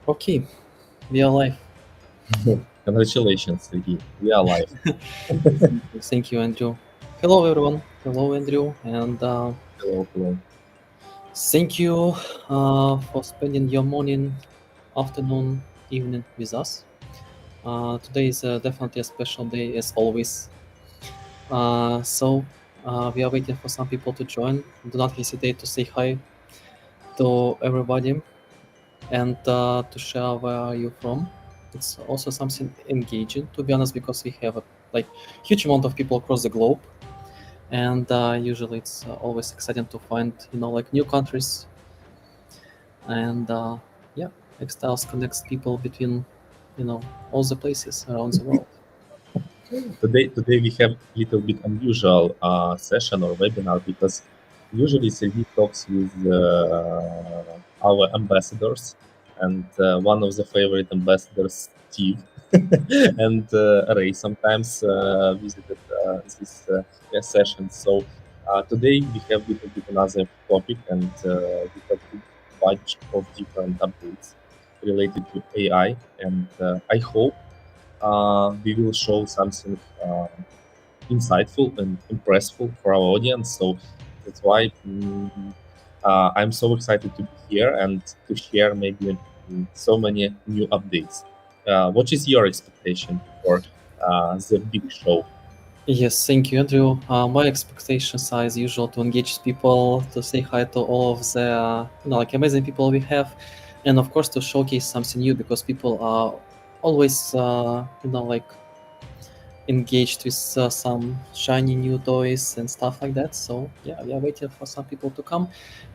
Okay, we are live. Congratulations, Sergey. We are live. Thank you, Andrew. Hello, everyone. Hello, Andrew, and Hello, hello. thank you for spending your morning, afternoon, evening with us. Today is definitely a special day, as always. So we are waiting for some people to join. Do not hesitate to say hi to everybody and to share where you're from. It's also something engaging, to be honest, because we have a like huge amount of people across the globe, and usually it's always exciting to find like new countries, and yeah, xTiles connects people between all the places around the world. Today we have a little bit unusual session or webinar because usually Sergey talks with our ambassadors, and one of the favorite ambassadors, Steve, and Ray sometimes visited this session. So today we have a little bit another topic, and we have a bunch of different updates related to AI, and I hope we will show something insightful and impressive for our audience. So that's why I'm so excited to be here and to share maybe so many new updates. What is your expectation for the big show? Yes, thank you, Andrew. My expectations are as usual to engage people, to say hi to all of the like amazing people we have, and of course to showcase something new because people are always like engaged with some shiny new toys and stuff like that. So yeah, we are waiting for some people to come,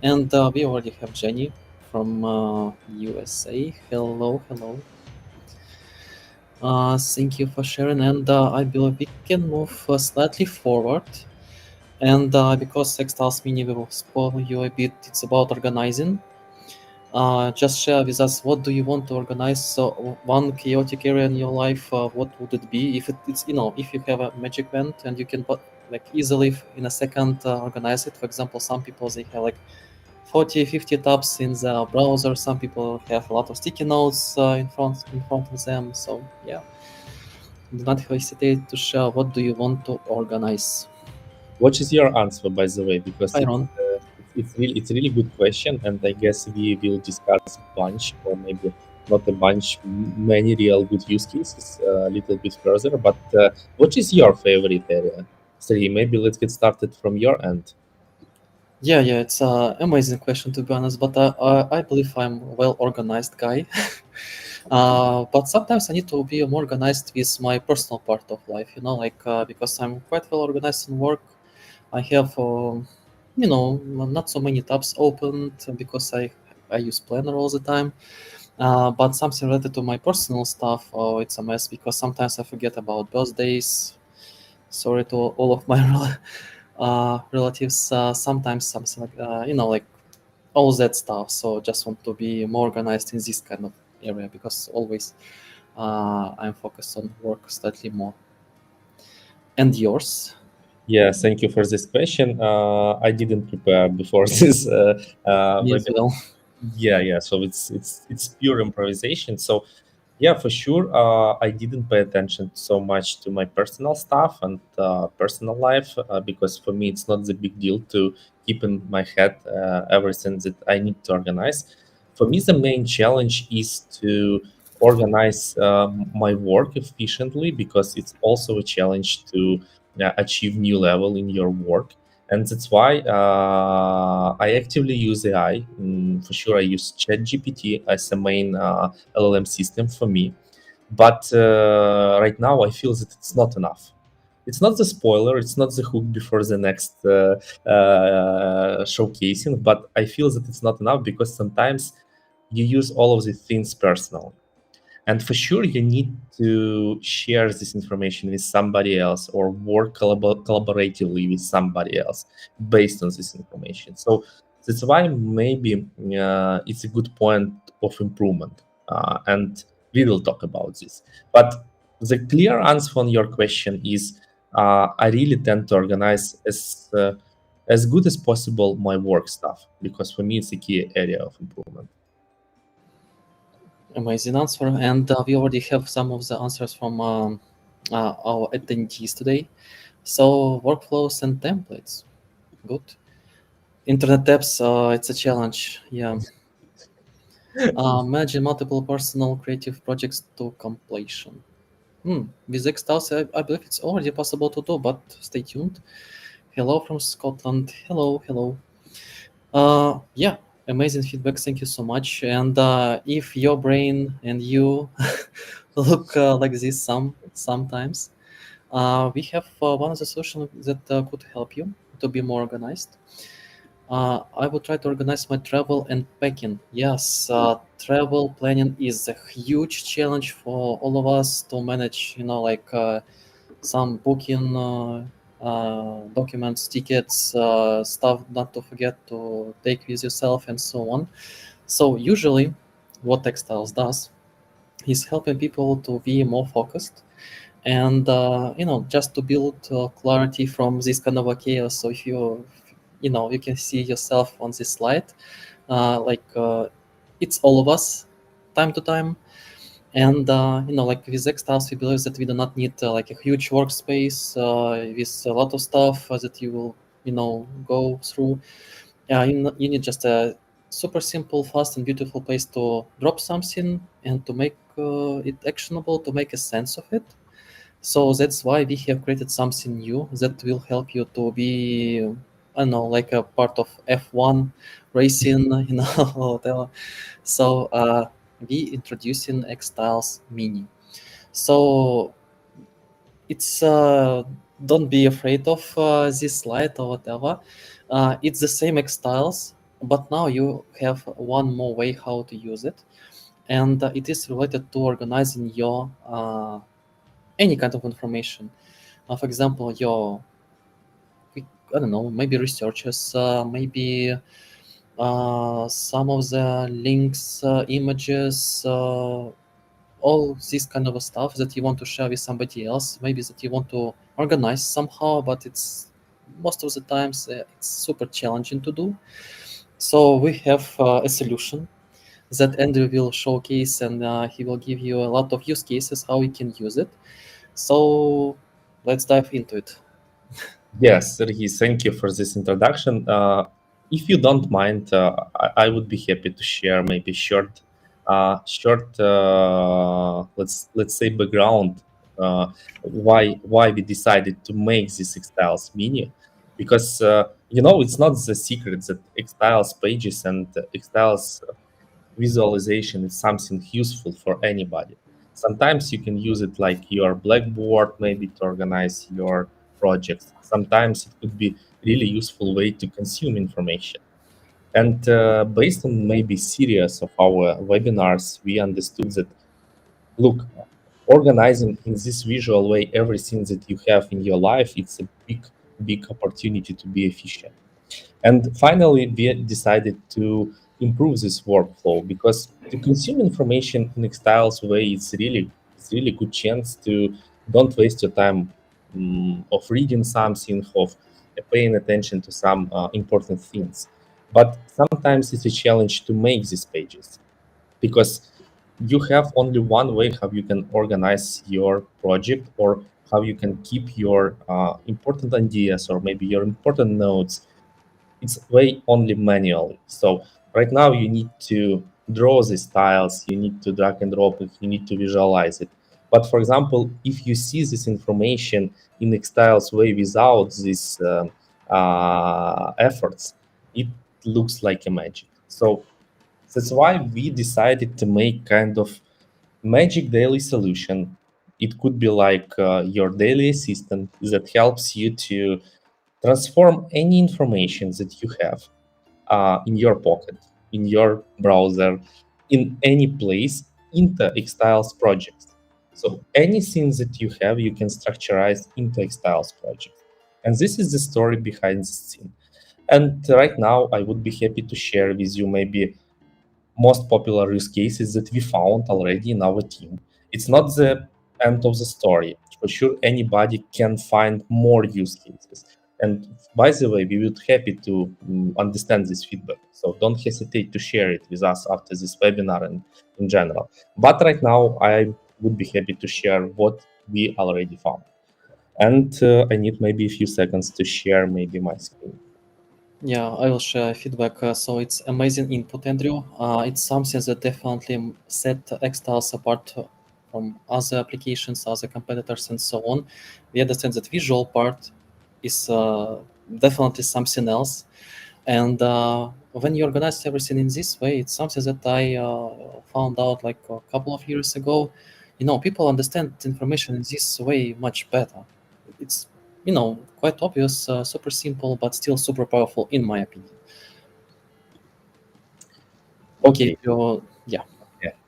and we already have Jenny from USA. Hello, hello. Thank you for sharing, and I believe we can move slightly forward. And because Sextiles Mini will spoil you a bit, it's about organizing. Just share with us what do you want to organize. So one chaotic area in your life, what would it be? If it's if you have a magic band and you can put like easily in a second organize it. For example, some people they have like 40, 50 tabs in the browser. Some people have a lot of sticky notes in front of them. So yeah, do not hesitate to share what do you want to organize. What is your answer, by the way? Because Iron. it's really good question, and I guess we will discuss a bunch, or maybe not a bunch, many real good use cases a little bit further. But what is your favorite area? Sri, maybe let's get started from your end. Yeah, it's an amazing question to be honest, but I believe I'm a well organized guy. But sometimes I need to be more organized with my personal part of life, like because I'm quite well organized in work. I have, not so many tabs opened because I use Planner all the time. But something related to my personal stuff, oh, it's a mess because sometimes I forget about birthdays. Sorry to all of my relatives. Sometimes something like like all that stuff. So just want to be more organized in this kind of area because always I'm focused on work slightly more. And yours? Yeah, thank you for this question. I didn't prepare before this Me as webinar. well. Yeah. So it's pure improvisation. So yeah, for sure. I didn't pay attention so much to my personal stuff and personal life because for me it's not the big deal to keep in my head everything that I need to organize. For me, the main challenge is to organize my work efficiently because it's also a challenge to achieve new level in your work, and that's why I actively use AI. For sure, I use ChatGPT as a main LLM system for me. But right now, I feel that it's not enough. It's not the spoiler, it's not the hook before the next showcasing, but I feel that it's not enough because sometimes you use all of these things personal. And for sure, you need to share this information with somebody else or work collaboratively with somebody else based on this information. So that's why maybe it's a good point of improvement. And we will talk about this. But the clear answer on your question is I really tend to organize as good as possible my work stuff because for me it's a key area of improvement. Amazing answer. And we already have some of the answers from our attendees today. So, workflows and templates. Good. Internet tabs, it's a challenge. Yeah. Managing multiple personal creative projects to completion. With xTiles, I believe it's already possible to do, but stay tuned. Hello from Scotland. Hello, hello. Yeah, amazing feedback. Thank you so much. And if your brain and you look like this sometimes, we have one of the solutions that could help you to be more organized. I will try to organize my travel and packing. Yes, travel planning is a huge challenge for all of us to manage. Like some booking documents, tickets, stuff not to forget to take with yourself, and so on. So usually, what Textiles does is helping people to be more focused and just to build clarity from this kind of a chaos. So if you can see yourself on this slide, like it's all of us time to time. And like with xtiles, we believe that we do not need like a huge workspace with a lot of stuff that you will go through. You need just a super simple, fast, and beautiful place to drop something and to make it actionable, to make a sense of it. So that's why we have created something new that will help you to be, I don't know, like a part of F1 racing, or whatever. So we introducing xtiles Mini. So it's don't be afraid of this slide or whatever. It's the same xtiles, but now you have one more way how to use it, and it is related to organizing your any kind of information. For example, your, I don't know, maybe researches, maybe some of the links, images, all this kind of stuff that you want to share with somebody else, maybe that you want to organize somehow, but it's most of the times it's super challenging to do. So we have a solution that Andrew will showcase, and he will give you a lot of use cases how you can use it. So let's dive into it. Yes, Sergey, thank you for this introduction. If you don't mind, I would be happy to share maybe short, let's say background why we decided to make this Xtiles menu, because it's not the secret that Xtiles pages and Xtiles visualization is something useful for anybody. Sometimes you can use it like your blackboard, maybe to organize your projects. Sometimes it could be really useful way to consume information. And based on maybe series of our webinars, we understood that look, organizing in this visual way everything that you have in your life, it's a big opportunity to be efficient. And finally, we decided to improve this workflow because to consume information in a styles way, it's really good chance to don't waste your time of reading something, of paying attention to some important things. But sometimes it's a challenge to make these pages because you have only one way how you can organize your project or how you can keep your important ideas or maybe your important notes. It's way only manually. So right now you need to draw the styles, you need to drag and drop it, you need to visualize it. But for example, if you see this information in Xtiles way without these efforts, it looks like a magic. So that's why we decided to make kind of magic daily solution. It could be like your daily assistant that helps you to transform any information that you have in your pocket, in your browser, in any place into Xtiles projects. So anything that you have, you can structurize into Xtiles projects. And this is the story behind the scene. And right now, I would be happy to share with you maybe most popular use cases that we found already in our team. It's not the end of the story. For sure, anybody can find more use cases. And by the way, we would happy to understand this feedback. So don't hesitate to share it with us after this webinar and in general. But right now, I would be happy to share what we already found. And I need maybe a few seconds to share maybe my screen. Yeah, I will share feedback. So it's amazing input, Andrew. It's something that definitely set xTiles apart from other applications, other competitors, and so on. We understand that visual part is definitely something else. And when you organize everything in this way, it's something that I found out like a couple of years ago. People understand information in this way much better. It's quite obvious, super simple, but still super powerful in my opinion. Okay, Okay. so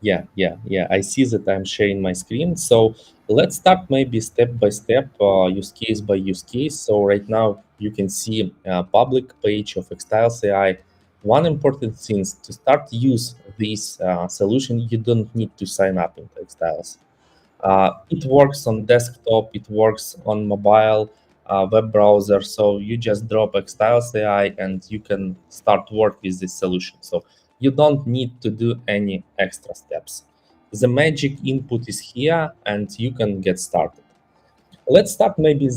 yeah. Yeah. I see that I'm sharing my screen. So let's start maybe step by step, use case by use case. So right now you can see a public page of xTiles AI. One important thing is to start use this solution, you don't need to sign up into xTiles. It works on desktop, it works on mobile, web browser. So you just drop xTiles AI and you can start work with this solution. So you don't need to do any extra steps. The magic input is here and you can get started. Let's start maybe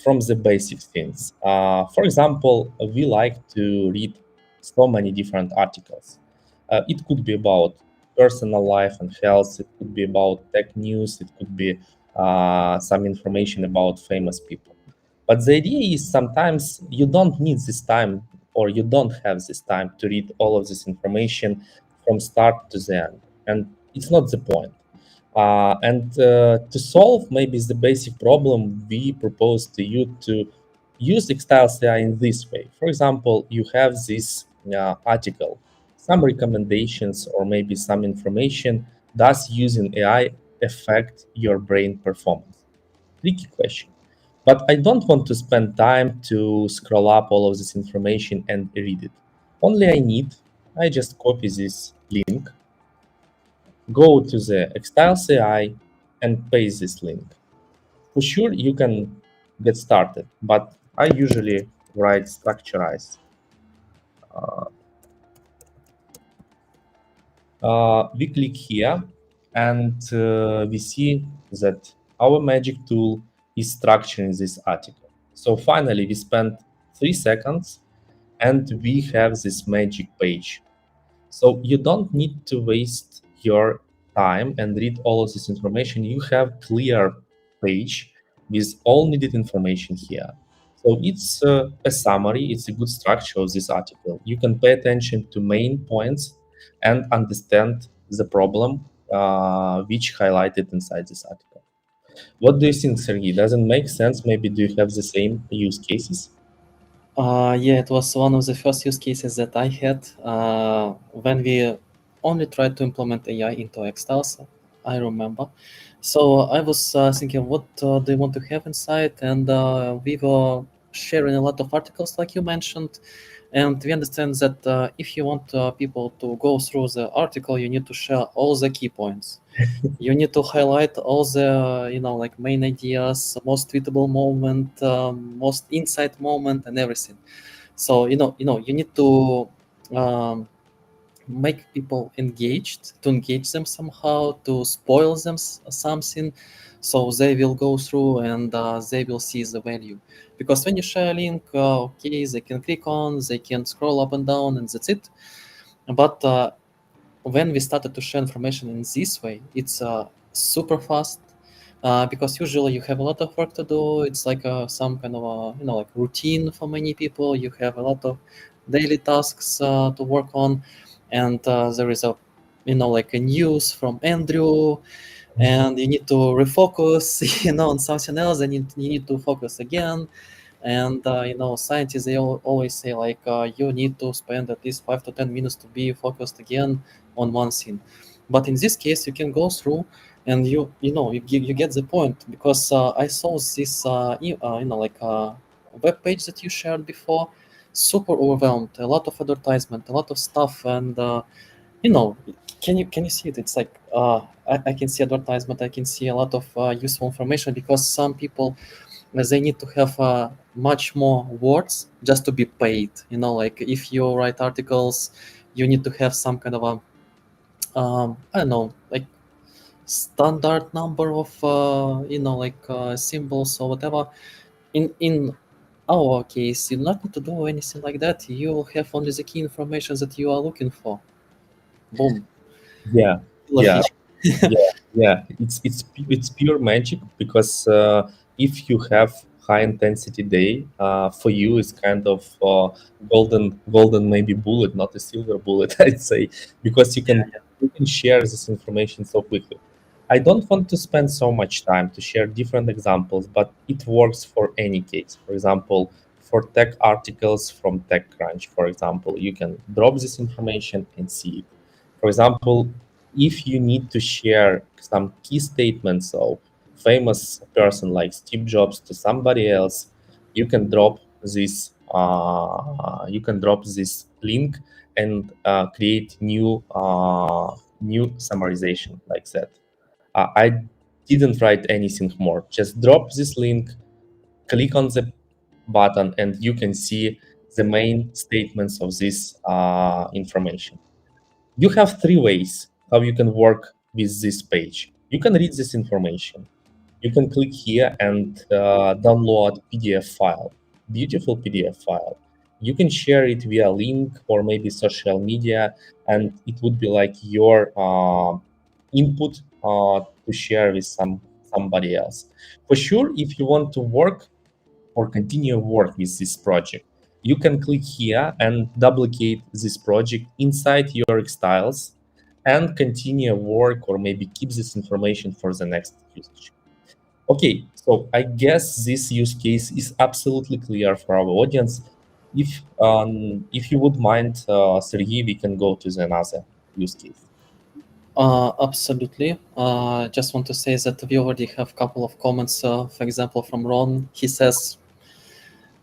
from the basic things. For example, we like to read so many different articles. It could be about personal life and health. It could be about tech news. It could be some information about famous people. But the idea is sometimes you don't need this time or you don't have this time to read all of this information from start to the end. And it's not the point. And to solve maybe the basic problem, we propose to you to use xTiles AI in this way. For example, you have this article, some recommendations or maybe some information. Does using AI affect your brain performance? Tricky question. But I don't want to spend time to scroll up all of this information and read it. Only I just copy this link, go to the xTiles AI and paste this link. For sure, you can get started, but I usually write structurized. We click here and we see that our magic tool is structuring this article. So finally, we spent 3 seconds and we have this magic page. So you don't need to waste your time and read all of this information. You have clear page with all needed information here. So it's a summary, it's a good structure of this article. You can pay attention to main points and understand the problem which highlighted inside this article. What do you think, Sergey? Doesn't make sense? Maybe do you have the same use cases? Yeah, it was one of the first use cases that I had when we only tried to implement AI into xTiles, I remember. So I was thinking, what do you want to have inside? And we were sharing a lot of articles, like you mentioned. And we understand that if you want people to go through the article, you need to share all the key points. You need to highlight all the like main ideas, most tweetable moment, most insight moment, and everything. So you need to um, make people engaged, to engage them somehow, to spoil them something, so they will go through and they will see the value. Because when you share a link, okay, they can click on, they can scroll up and down, and that's it. But when we started to share information in this way, it's super fast, because usually you have a lot of work to do. It's like some kind of like routine for many people. You have a lot of daily tasks to work on, and there is a like a news from Andrew, and you need to refocus on something else, and you need to focus again. And scientists, they always say like you need to spend at least 5 to 10 minutes to be focused again on one thing. But in this case, you can go through and you get the point, because I saw this like web page that you shared before, super overwhelmed, a lot of advertisement, a lot of stuff. And you know can you see it? It's like I can see advertisement, I can see a lot of useful information, because some people as they need to have much more words just to be paid. You know, like if you write articles, you need to have some kind of a I don't know, like standard number of symbols or whatever. In our case, you do not need to do anything like that. You have only the key information that you are looking for. Boom, Yeah, killer yeah, feature. yeah, yeah. It's pure magic because if you have high intensity day, for you it's kind of golden maybe bullet, not a silver bullet, I'd say, because Yeah, you can share this information so quickly. I don't want to spend so much time to share different examples, but it works for any case. For example, for tech articles from TechCrunch, for example, you can drop this information and see it. For example, if you need to share some key statements of famous person like Steve Jobs to somebody else, you can drop this link and create new summarization like that. I didn't write anything more. Just drop this link, click on the button, and you can see the main statements of this information. You have three ways how you can work with this page. You can read this information. You can click here and download PDF file, beautiful PDF file. You can share it via link or maybe social media, and it would be like your input to share with somebody else. For sure, if you want to work or continue work with this project, you can click here and duplicate this project inside your xTiles and continue work or maybe keep this information for the next usage. Okay, so I guess this use case is absolutely clear for our audience. If you would mind, Sergey, we can go to the another use case. Absolutely. Just want to say that we already have a couple of comments. For example, from Ron, he says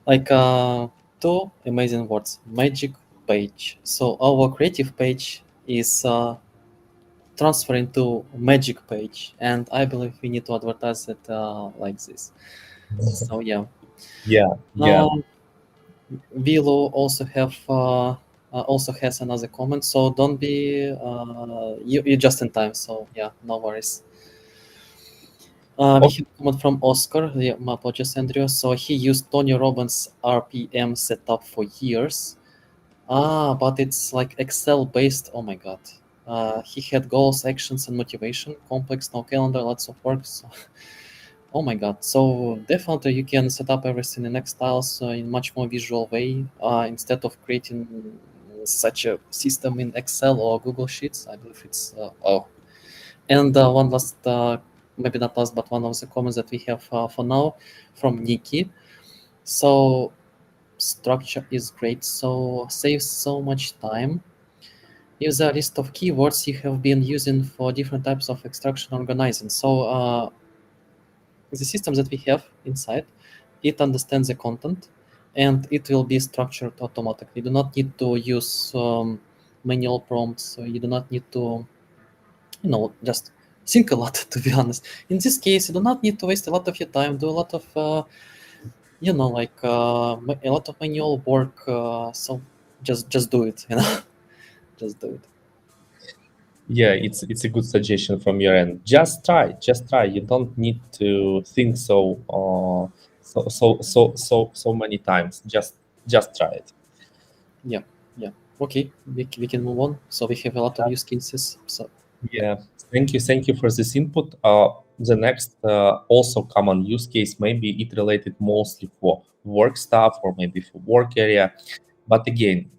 like two amazing words: magic page. So our creative page is transferring to magic page, and I believe we need to advertise it like this. So yeah. Yeah, yeah. Um, Vilo also has another comment. So don't be you just in time. So yeah, no worries. We Oh, have a comment from Oscar. Yeah, my apologies, Andrew. So he used Tony Robbins' RPM setup for years. But it's like Excel based. Oh my god. He had goals, actions, and motivation. Complex, no calendar, lots of work. So, oh my god. So definitely you can set up everything in xTiles in much more visual way instead of creating such a system in Excel or Google Sheets. I believe it's oh. And one last, maybe not last, but one of the comments that we have for now from Nikki. So structure is great. So saves so much time. Use a list of keywords you have been using for different types of extraction organizing. So the system that we have inside, it understands the content and it will be structured automatically. You do not need to use manual prompts. So you do not need to just think a lot, to be honest. In this case, you do not need to waste a lot of your time, do a lot of a lot of manual work. So just do it, just do it. yeah, it's a good suggestion from your end. Just try. You don't need to think so many times. Just try it. Yeah, yeah. Okay, we can move on. So we have a lot of use cases. So yeah. Yeah, thank you for this input. The next also common use case, maybe it related mostly for work stuff or maybe for work area. But again,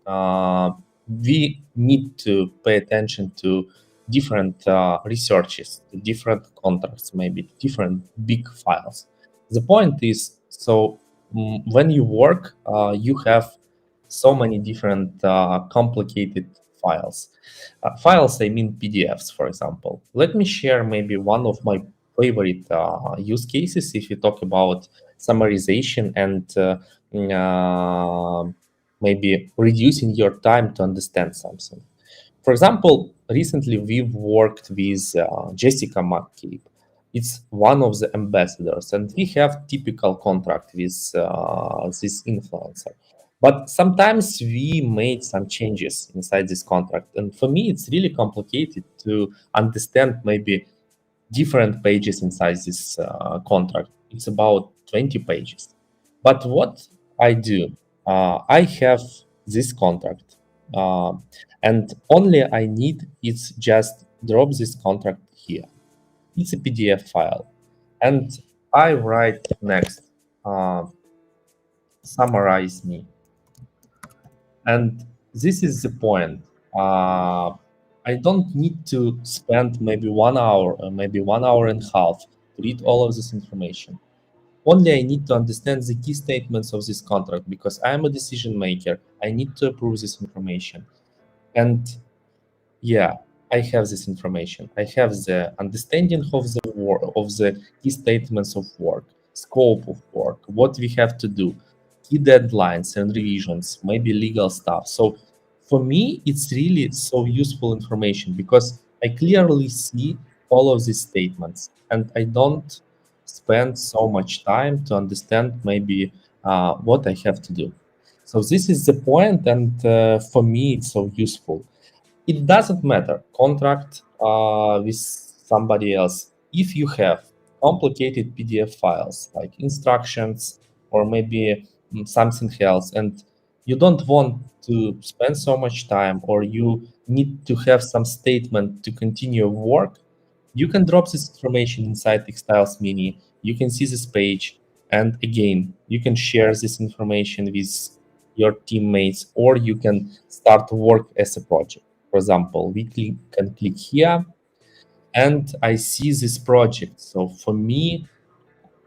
we need to pay attention to different researches, to different contracts, maybe different big files. The point is, so when you work, you have so many different complicated files. Files, I mean PDFs, for example. Let me share maybe one of my favorite use cases if you talk about summarization and maybe reducing your time to understand something. For example, recently we've worked with Jessica McCabe. It's one of the ambassadors, and we have typical contract with this influencer. But sometimes we made some changes inside this contract, and for me, it's really complicated to understand maybe different pages inside this contract. It's about 20 pages. But what I do, I have this contract, uh, and only I need is just drop this contract here. It's a PDF file, and I write next, uh, summarize me, and this is the point. Uh, I don't need to spend maybe 1 hour or maybe 1 hour and a half to read all of this information. Only I need to understand the key statements of this contract because I am a decision maker. I need to approve this information. And yeah, I have this information. I have the understanding of the key statements of work, scope of work, what we have to do, key deadlines and revisions, maybe legal stuff. So for me, it's really so useful information because I clearly see all of these statements and I don't spend so much time to understand maybe what I have to do. So this is the point, and for me, it's so useful. It doesn't matter contract with somebody else if you have complicated PDF files like instructions or maybe something else, and you don't want to spend so much time or you need to have some statement to continue work. You can drop this information inside xtiles mini. You can see this page, and again you can share this information with your teammates, or you can start work as a project. For example, can click here and I see this project. So for me,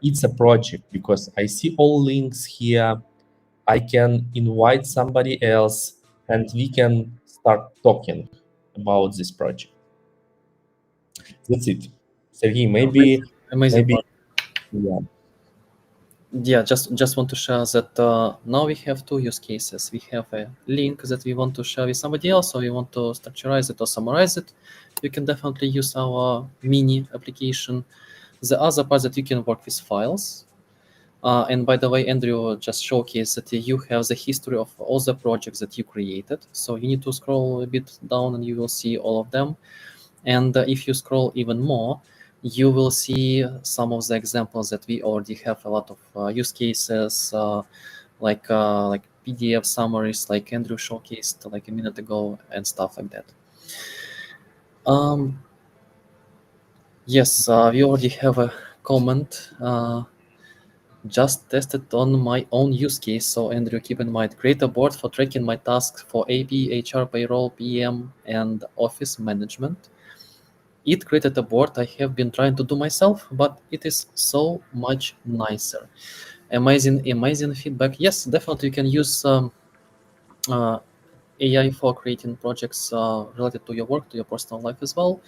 it's a project because I see all links here. I can invite somebody else and we can start talking about this project. That's it. Sergey, Amazing, amazing maybe, part. yeah. Yeah, just want to share that now we have two use cases. We have a link that we want to share with somebody else, or we want to structurize it or summarize it. You can definitely use our mini application. The other part that you can work with files. And by the way, Andrew just showcased that you have the history of all the projects that you created. So you need to scroll a bit down and you will see all of them. And if you scroll even more, you will see some of the examples that we already have a lot of use cases, like PDF summaries, like Andrew showcased like a minute ago, and stuff like that. Um, yes, we already have a comment. Just tested on my own use case. So Andrew, keep in mind, create a board for tracking my tasks for AP, HR, payroll, PM, and office management. It created a board I have been trying to do myself, but it is so much nicer. Amazing feedback. Yes, definitely you can use uh, AI for creating projects related to your work, to your personal life as well.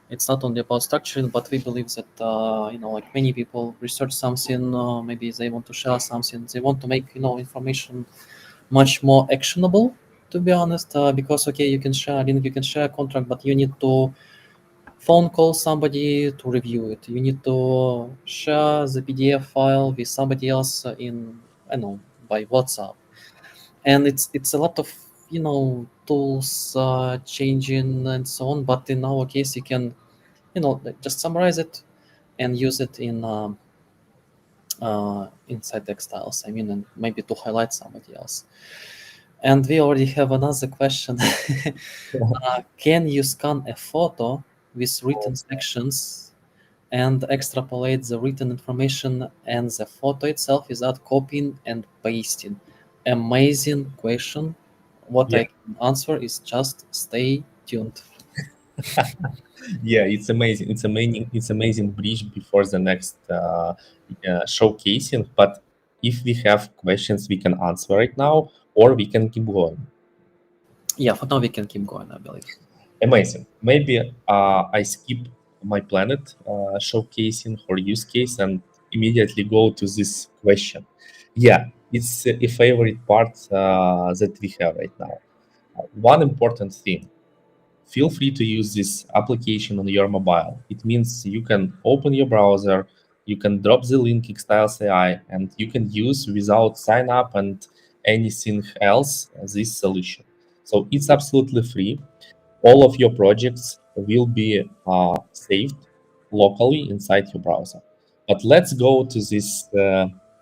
It's not only about structuring, but we believe that like many people research something, maybe they want to share something, they want to make information much more actionable. To be honest, because okay, you can share a link, you can share a contract, but you need to phone call somebody to review it. You need to share the PDF file with somebody else in I don't know by WhatsApp, and it's a lot of tools changing and so on. But in our case, you can like, just summarize it and use it inside textiles. I mean, and maybe to highlight somebody else. And we already have another question. Can you scan a photo with written sections and extrapolate the written information and the photo itself without copying and pasting? Amazing question. What Yeah, I can answer is just stay tuned. yeah, it's amazing. It's amazing. It's amazing bridge before the next showcasing. But if we have questions, we can answer right now, or we can keep going. Yeah, for now we can keep going, I believe. Amazing. Maybe I skip my planet showcasing for use case and immediately go to this question. Yeah, it's a favorite part that we have right now. One important thing. feel free to use this application on your mobile. It means you can open your browser, you can drop the link xTiles.ai, and you can use without sign up and anything else this solution. So it's absolutely free. All of your projects will be saved locally inside your browser. But let's go to this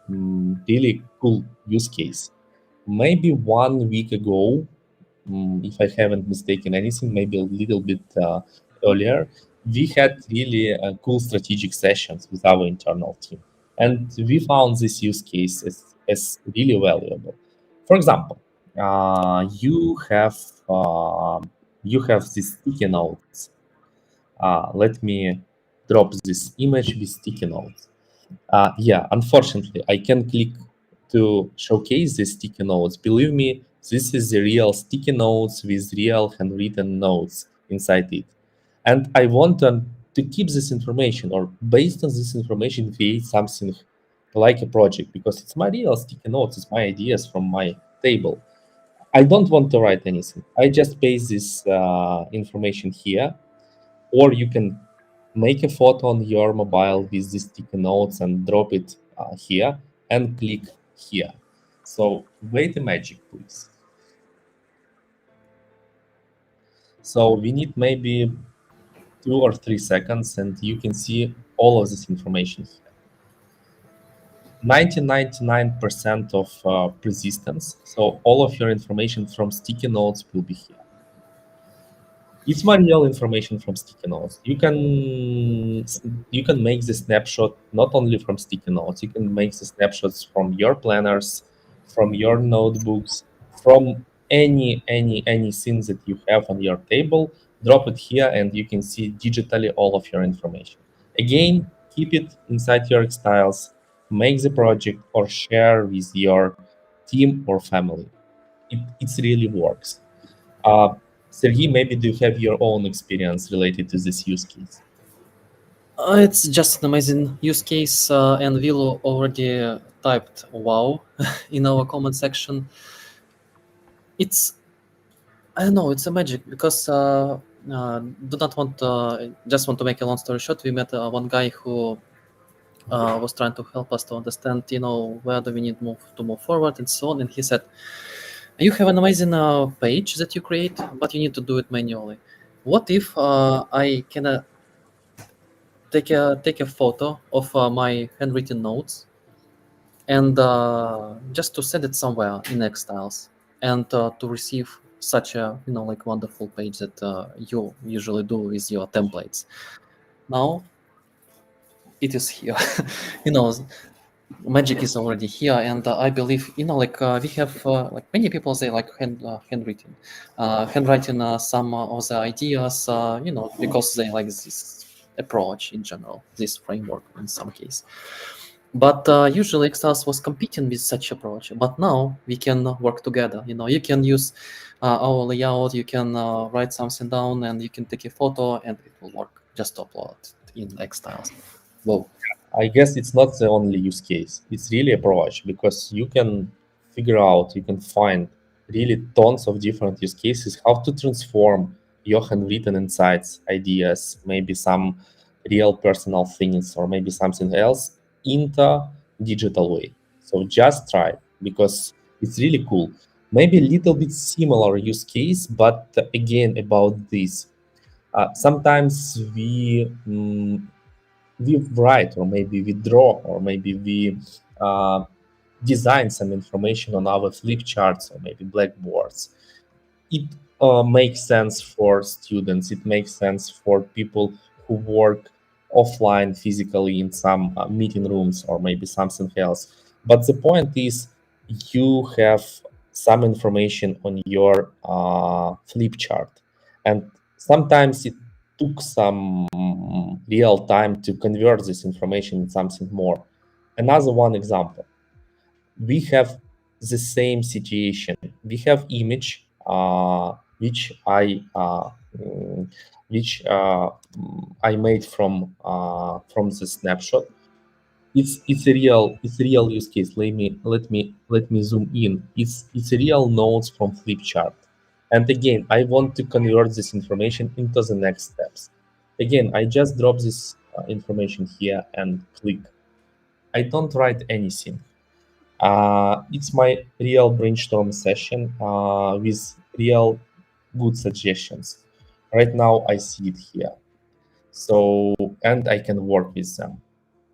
really cool use case. Maybe 1 week ago, if I haven't mistaken anything, maybe a little bit earlier, we had really cool strategic sessions with our internal team. And we found this use case as really valuable. For example, uh, you have these sticky notes. Let me drop this image with sticky notes. Yeah, unfortunately, I can click to showcase the sticky notes. Believe me, this is the real sticky notes with real handwritten notes inside it. And I want to keep this information or based on this information, create something like a project because it's my real sticky notes, it's my ideas from my table. I don't want to write anything. I just paste this information here, or you can make a photo on your mobile with the sticky notes and drop it here and click here. So wait a magic, please. So we need maybe 2 or 3 seconds and you can see all of this information here. 99% of persistence. So all of your information from sticky notes will be here. It's my real information from sticky notes. You can make the snapshot not only from sticky notes. You can make the snapshots from your planners, from your notebooks, from anything that you have on your table. Drop it here, and you can see digitally all of your information. Again, keep it inside your styles. Make the project or share with your team or family. It really works. Uh, Sergey, maybe do you have your own experience related to this use case? It's just an amazing use case, and Vilo already typed wow in our comment section. It's, I don't know, it's a magic because do not want just want to make a long story short. We met one guy who was trying to help us to understand, where do we need move forward and so on. And he said, you have an amazing page that you create, but you need to do it manually. What if I can take a photo of my handwritten notes and just to send it somewhere in xTiles and to receive such a like wonderful page that you usually do with your templates. Now it is here. you know Magic is already here, and I believe like we have like many people say like handwriting some of the ideas, because they like this approach in general, this framework in some case. But usually xstars was competing with such approach, but now we can work together. You can use our layout, you can write something down, and you can take a photo and it will work just to upload it in xstars. Whoa. I guess it's not the only use case. It's really approach because you can figure out, you can find really tons of different use cases, how to transform your handwritten insights, ideas, maybe some real personal things, or maybe something else into digital way. So just try because it's really cool. Maybe a little bit similar use case, but again about this. Sometimes we write, or maybe we draw, or maybe we uh, design some information on our flip charts or maybe blackboards. It makes sense for students. It makes sense for people who work offline physically in some meeting rooms or maybe something else. But the point is, you have some information on your flip chart, and sometimes it took some real time to convert this information in something more. Another one example, we have the same situation. We have image mm, which I made from the snapshot. It's a real use case. Let me zoom in. It's a real notes from flip chart. And again, I want to convert this information into the next steps. Again, I just drop this information here and click. I don't write anything. It's my real brainstorm session with real good suggestions. Right now, I see it here. So, and I can work with them.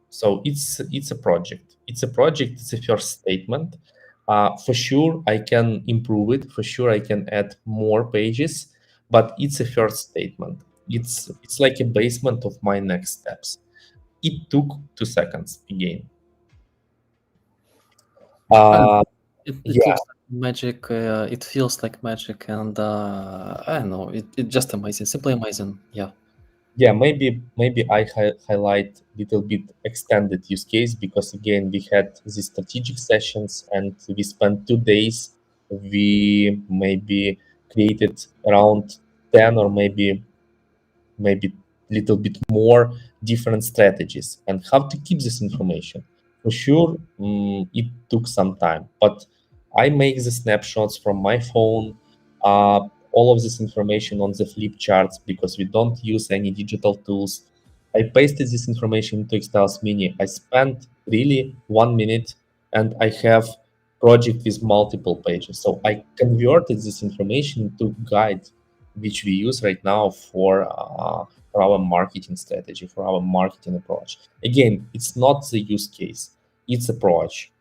So it's a project. It's a project. It's a first statement. For sure, I can improve it. For sure, I can add more pages. But it's a first statement. It's like a basement of my next steps. It took 2 seconds again. I don't know. Uh, It yeah, looks like magic. It feels like magic, and I don't know. It's just amazing, simply amazing. Yeah. yeah. Maybe I highlight little bit extended use case because again we had these strategic sessions and we spent 2 days. We maybe created around 10 or maybe little bit more different strategies and how to keep this information. For sure, it took some time, but I make the snapshots from my phone, all of this information on the flip charts because we don't use any digital tools. I pasted this information into xtiles mini. I spent really 1 minute and I have project with multiple pages. So I converted this information to guide which we use right now for our marketing strategy, for our marketing approach. Again, it's not the use case, it's approach.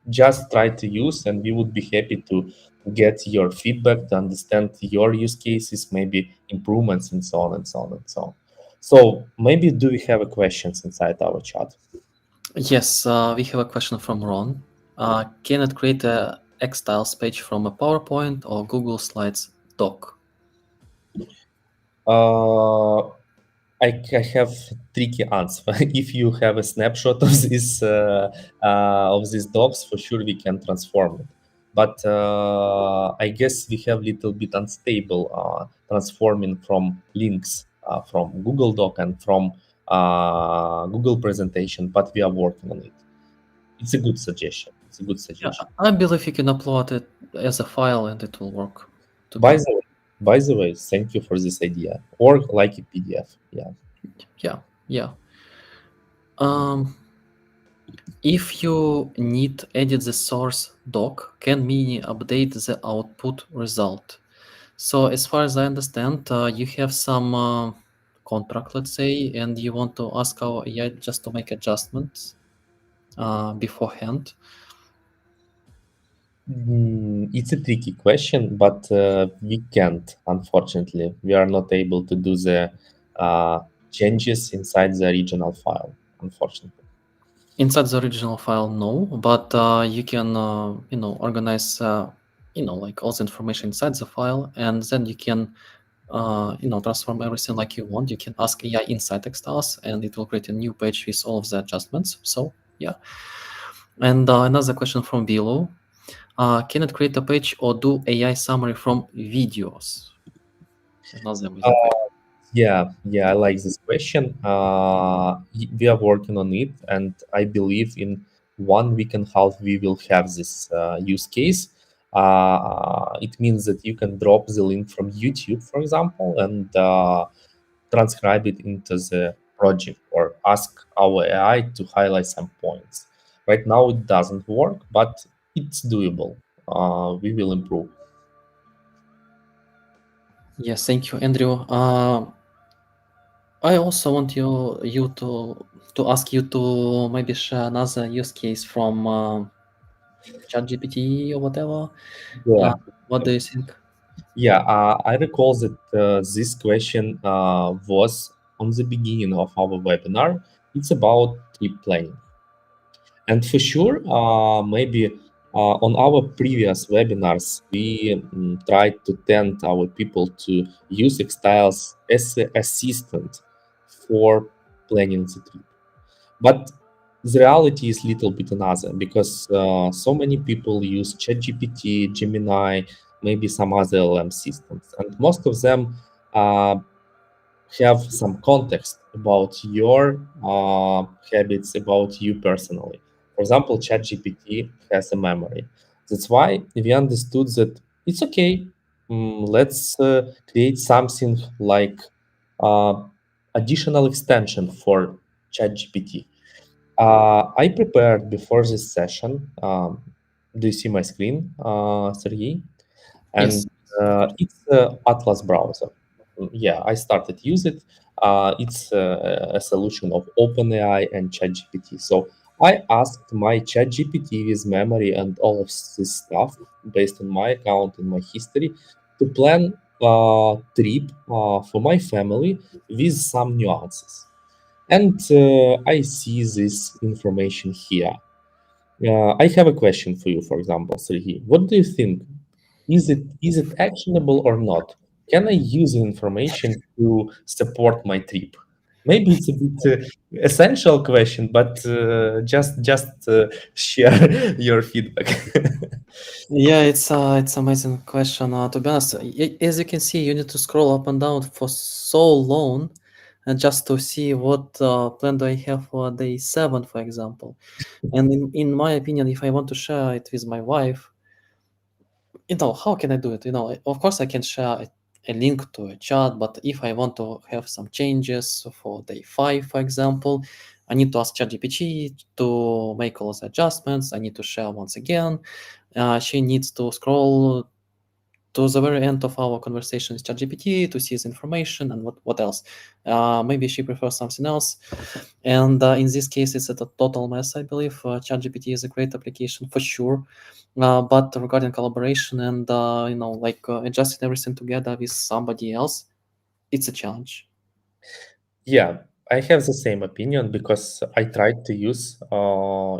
Just try to use, and we would be happy to get your feedback to understand your use cases, maybe improvements, and so on and so on and so on. So maybe do we have a questions inside our chat? Yes, we have a question from Ron. Can it create a xTiles page from a PowerPoint or Google Slides doc? Uh, I have tricky answer. If you have a snapshot of these docs, for sure we can transform it. But I guess we have little bit unstable transforming from links from Google Doc and from Google presentation. But we are working on it. It's a good suggestion. It's a good Yeah, suggestion. I believe you can upload it as a file and it will work. To be By honest, the way, by the way, thank you for this idea. Or like a PDF. Yeah. yeah, yeah. Um, if you need edit the source doc, can Mini update the output result? So as far as I understand, you have some contract, let's say, and you want to ask our AI just to make adjustments beforehand. It's a tricky question, but we can't, unfortunately. We are not able to do the uh, changes inside the original file, unfortunately. Inside the original file, no, but you can, organize, like all the information inside the file, and then you can, transform everything like you want. You can ask AI inside xTiles, and it will create a new page with all of the adjustments. So, yeah. And another question from below. Can it create a page or do AI summary from videos? Another Uh, amazing question. yeah, I like this question. We are working on it, and I believe in 1 week and a half we will have this use case. It means that you can drop the link from YouTube, for example, and transcribe it into the project or ask our AI to highlight some points. Right now, it doesn't work, but it's doable. We will improve. Yes, thank you, Andrew. I also want you to ask you to maybe share another use case from ChatGPT or whatever. Uh, Yeah, what do you think? yeah. I recall that this question was on the beginning of our webinar. It's about trip planning. And for sure, maybe on our previous webinars, we tried to tempt our people to use xTiles as an assistant for planning the trip. But the reality is little bit another because so many people use ChatGPT, Gemini, maybe some other LM systems, and most of them uh, have some context about your habits, about you personally. For example, ChatGPT has a memory. That's why we understood that it's okay. let's create something like uh, additional extension for ChatGPT. I prepared before this session. Do you see my screen, Sergey? And Yes, of course. it's Atlas browser. Yeah, I started use it. It's a solution of OpenAI and ChatGPT. So I asked my ChatGPT with memory and all of this stuff based on my account and my history to plan a trip for my family with some nuances. And I see this information here. I have a question for you, for example, Sergey. What do you think? Is it actionable or not? Can I use the information to support my trip? Maybe it's a bit essential question, but just share your feedback. Yeah, it's amazing question. To be honest, as you can see, you need to scroll up and down for so long, and just to see what plan do I have for day 7, for example. And in my opinion, if I want to share it with my wife, how can I do it? Of course, I can share a link to a chat, but if I want to have some changes for day 5, for example, I need to ask ChatGPT to make all the adjustments. I need to share once again. She needs to scroll to the very end of our conversation with ChatGPT to see his information and what else. Maybe she prefers something else. And in this case, it's a total mess, I believe. ChatGPT is a great application for sure. But regarding collaboration and, adjusting everything together with somebody else, it's a challenge. Yeah, I have the same opinion because I tried to use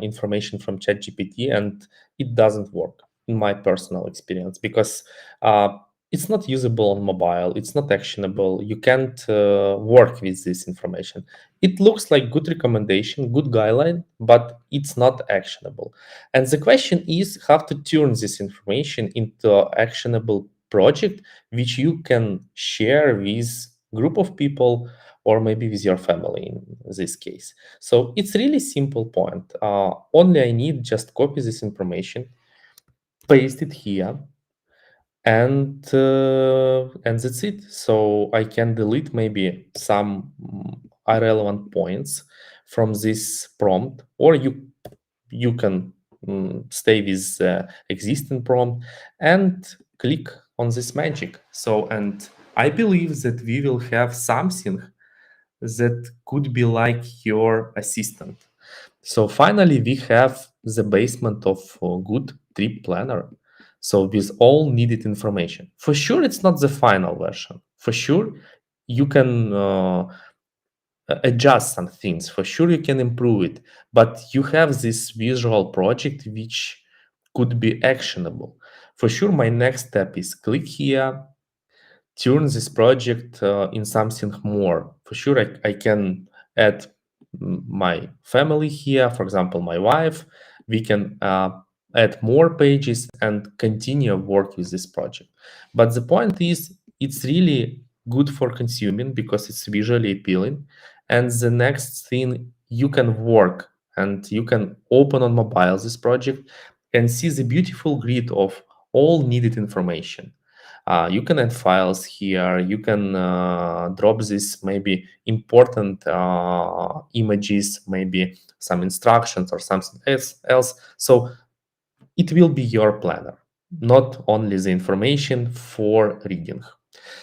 information from ChatGPT and it doesn't work in my personal experience because uh, it's not usable on mobile, it's not actionable. You can't work with this information. It looks like good recommendation, good guideline, but it's not actionable. And the question is how to turn this information into an actionable project which you can share with group of people or maybe with your family in this case. So it's really simple point. Only I need just copy this information, paste it here, and that's it. So I can delete maybe some irrelevant points from this prompt, or you can stay with existing prompt and click on this magic. So and I believe that we will have something that could be like your assistant. So finally, we have the basement of a good trip planner. So with all needed information. For sure, it's not the final version. For sure, you can adjust some things. For sure, you can improve it. But you have this visual project which could be actionable. For sure, my next step is click here, turn this project in something more. For sure, I can add my family here, for example, my wife. We can add more pages and continue work with this project. But the point is, it's really good for consuming because it's visually appealing. And the next thing, you can work and you can open on mobile this project and see the beautiful grid of all needed information. You can add files here. You can drop this maybe important images, maybe some instructions or something else. So it will be your planner, not only the information for reading.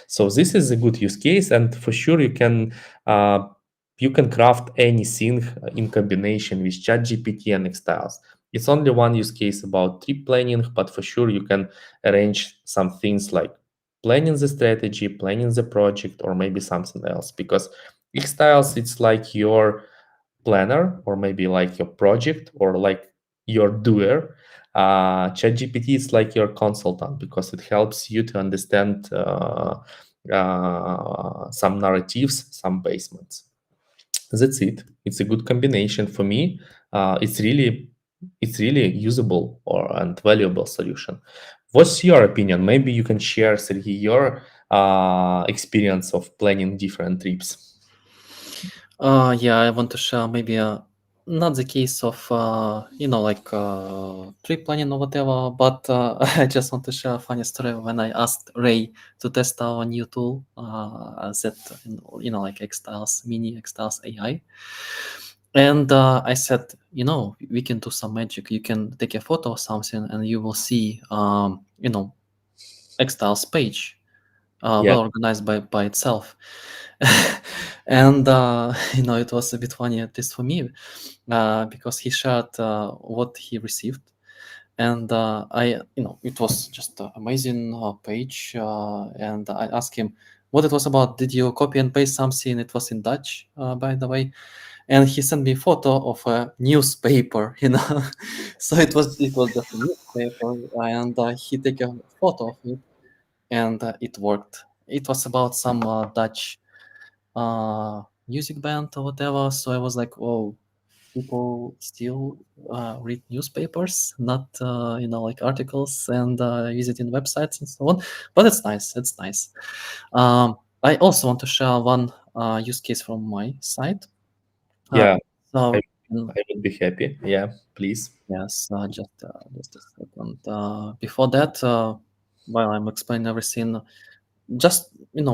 So this is a good use case, and for sure uh, you can craft anything in combination with ChatGPT and xTiles. It's only one use case about trip planning, but for sure you can arrange some things like planning the strategy, planning the project, or maybe something else. Because xTiles, it's like your planner, or maybe like your project, or like your doer. ChatGPT is like your consultant because it helps you to understand some narratives, some basements. That's it. It's a good combination for me. It's really usable or and valuable solution. What's your opinion? Maybe you can share, Sergey, your experience of planning different trips. Yeah, I want to share maybe. not the case of like trip planning or whatever, but I just want to share a funny story when I asked Ray to test our new tool that like xtiles mini xtiles AI. And I said, we can do some magic. You can take a photo of something and you will see xtiles page Yeah, well organized by itself. And it was a bit funny, at least for me, because he shared what he received. And it was just an amazing page. And I asked him what it was about. Did you copy and paste something? It was in Dutch, by the way. And he sent me a photo of a newspaper, So it was just a newspaper, and he take a photo of it, and it worked. It was about some Dutch music band or whatever. So I was like, "Oh, people still read newspapers, not like articles and visiting websites and so on." But it's nice. It's nice. I also want to share one use case from my side. Uh, yeah. I, so mm, I would be happy. Yeah, please. yes, just a second. Before that, while I'm explaining everything, just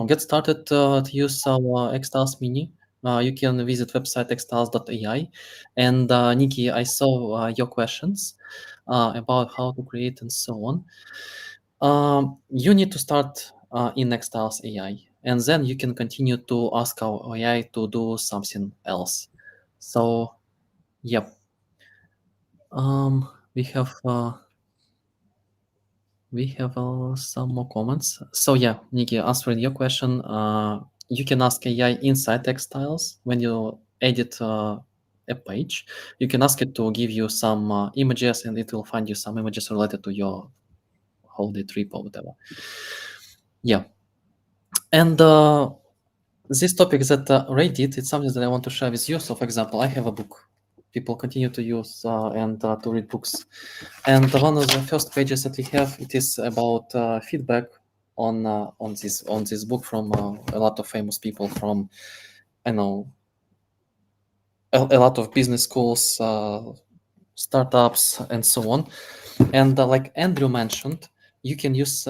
get started to use our xtiles mini. You can visit website xtiles.ai. And Nikki, I saw your questions about how to create and so on. You need to start in xtiles AI, and then you can continue to ask our AI to do something else. So yep, we have some more comments. So yeah, Nikki, answering your question, you can ask AI inside textiles when you edit a page. You can ask it to give you some images, and it will find you some images related to your holiday trip or whatever. Yeah, and this topic that Ray did, it's something that I want to share with you. So, for example, I have a book. People continue to use and to read books. And one of the first pages that we have, it is about feedback on this book from a lot of famous people from, I know, a lot of business schools, startups, and so on. And like Andrew mentioned, you can use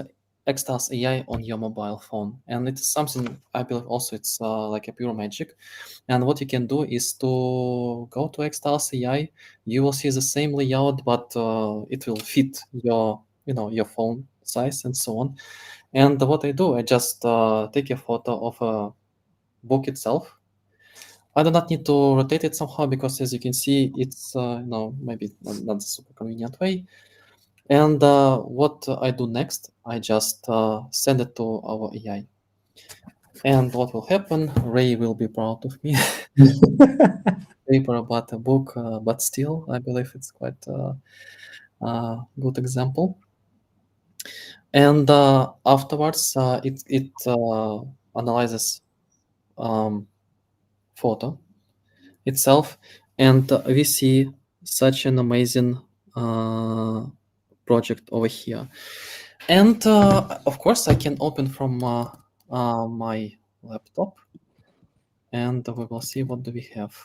xTiles AI on your mobile phone, and it's something I believe also it's like a pure magic. And what you can do is to go to xTiles AI. You will see the same layout, but it will fit your phone size and so on. And what I do, I just take a photo of a book itself. I do not need to rotate it somehow because, as you can see, it's maybe not a super convenient way. And what I do next, I just send it to our AI. And what will happen? Ray will be proud of me. Paper about a book, but still, I believe it's quite a good example. And afterwards, it analyzes um, photo itself, and we see such an amazing uh, project over here. And of course, I can open from my laptop, and we will see what do we have.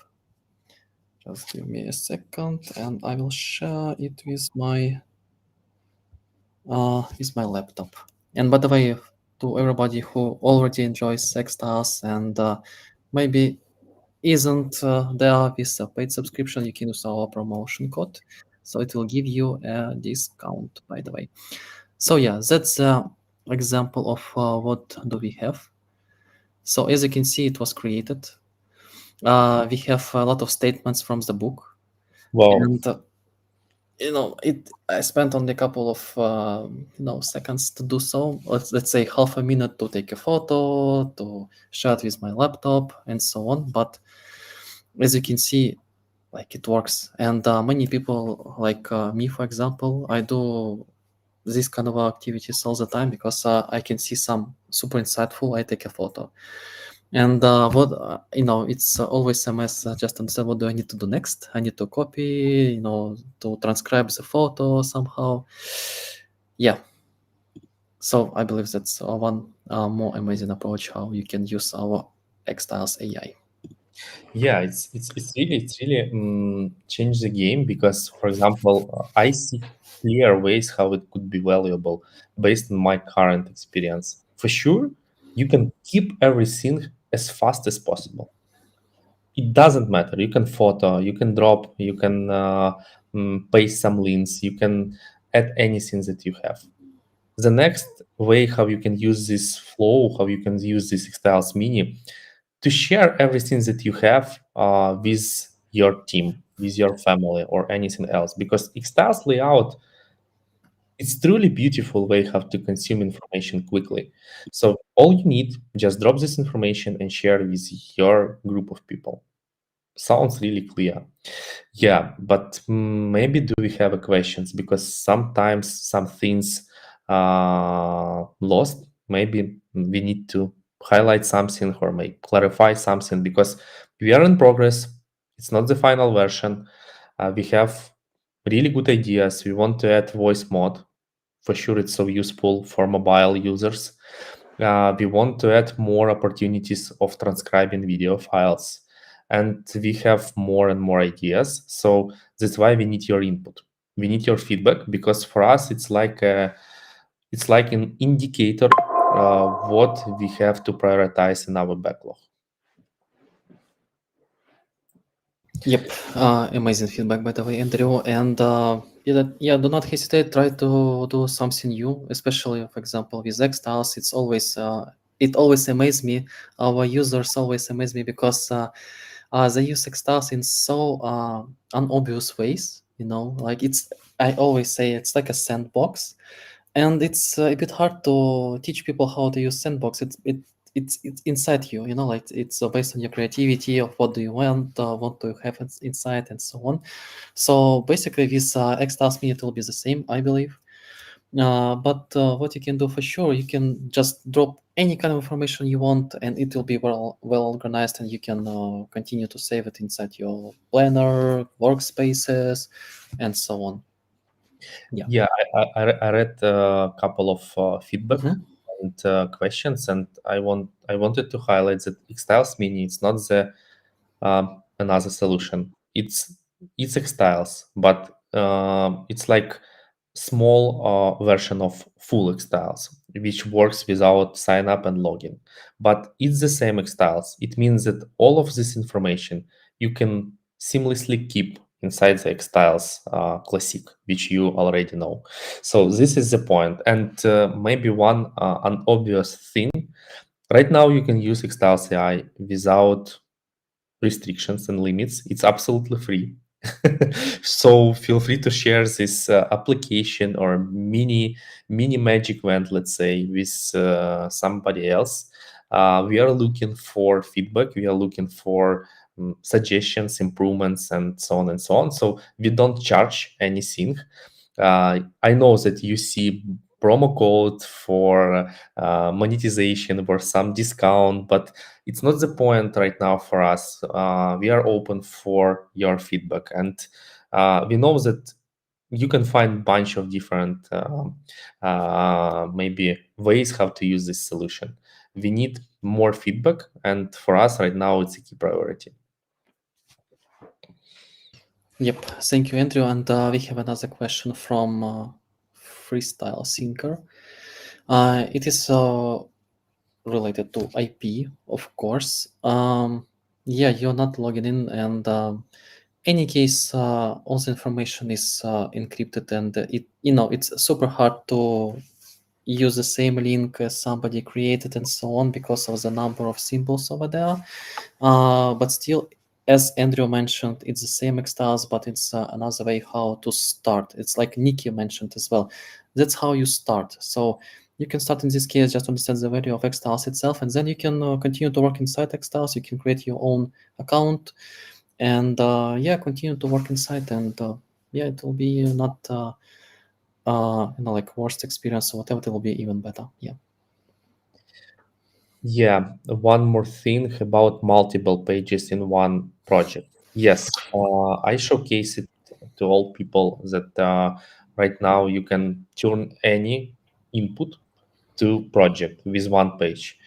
Just give me a second, and I will share it with my laptop. And by the way, to everybody who already enjoys Sextiles and maybe isn't there with a paid subscription, you can use our promotion code, so it will give you a discount. By the way, so yeah, that's an example of what do we have. So as you can see, it was created. We have a lot of statements from the book, Wow. and it. I spent only a couple of seconds to do so. Let's say half a minute to take a photo, to share it with my laptop, and so on. But as you can see, like it works, and many people like me, for example, I do this kind of activities all the time because I can see some super insightful. I take a photo. And what it's always a mess. Just understand what do I need to do next. I need to copy, to transcribe the photo somehow. Yeah. So I believe that's one more amazing approach how you can use our xTiles AI. Yeah, it's really changed the game because, for example, I see clear ways how it could be valuable based on my current experience. For sure, you can keep everything as fast as possible. It doesn't matter. You can photo, you can drop, you can paste some links, you can add anything that you have. The next way how you can use this flow, how you can use this xtiles mini to share everything that you have with your team, with your family, or anything else. Because xtiles layout, it's truly beautiful way how to consume information quickly. So all you need, just drop this information and share with your group of people. Sounds really clear. Yeah, but maybe do we have a questions? Because sometimes some things lost. Maybe we need to highlight something or make clarify something because we are in progress. It's not the final version. We have really good ideas. We want to add voice mode. For sure, it's so useful for mobile users. We want to add more opportunities of transcribing video files, and we have more and more ideas. So that's why we need your input. We need your feedback because for us it's like an indicator what we have to prioritize in our backlog. Yep, amazing feedback by the way, Andrew. And yeah, do not hesitate. Try to do something new, especially for example with xtiles. It always amazes me. Our users always amaze me because they use xtiles in so unobvious ways. Like I always say it's like a sandbox, and it's a bit hard to teach people how to use sandbox. It's inside you, like it's based on your creativity of what do you want to have inside and so on. So basically with xtask me it will be the same, I believe. But what you can do for sure, you can just drop any kind of information you want and it will be well organized, and you can continue to save it inside your planner, workspaces, and so on. Yeah. Yeah, I read a couple of feedback Mhm. and questions, and I wanted to highlight that xtiles mini is not the another solution. It's xtiles, but it's like small version of full xtiles, which works without sign up and login. But it's the same xtiles. It means that all of this information you can seamlessly keep inside the xtiles classic, which you already know. So this is the point. And maybe one an obvious thing. Right now, you can use xTiles.ai without restrictions and limits. It's absolutely free. So feel free to share this application or mini magic wand, let's say, with somebody else. We are looking for feedback. We are looking for suggestions, improvements, and so on and so on. So we don't charge anything. I know that you see promo code for monetization or some discount, but it's not the point right now for us. We are open for your feedback, and we know that you can find bunch of different maybe ways how to use this solution. We need more feedback, and for us right now, it's a key priority. Yep, thank you, Andrew. And we have another question from Freestyle Thinker. It is related to IP, of course. Yeah, you're not logging in, and any case, all the information is encrypted, and it's super hard to use the same link as somebody created and so on because of the number of symbols over there. But still, as Andrew mentioned, it's the same xtiles, but it's another way how to start. It's like Nikki mentioned as well. That's how you start. So you can start in this case, just understand the value of xtiles itself, and then you can continue to work inside xtiles. You can create your own account, and yeah, continue to work inside, and yeah, it will be not like worst experience or whatever. It will be even better. Yeah. Yeah, one more thing about multiple pages in one project. Yes, I showcase it to all people that right now you can turn any input to project with one page,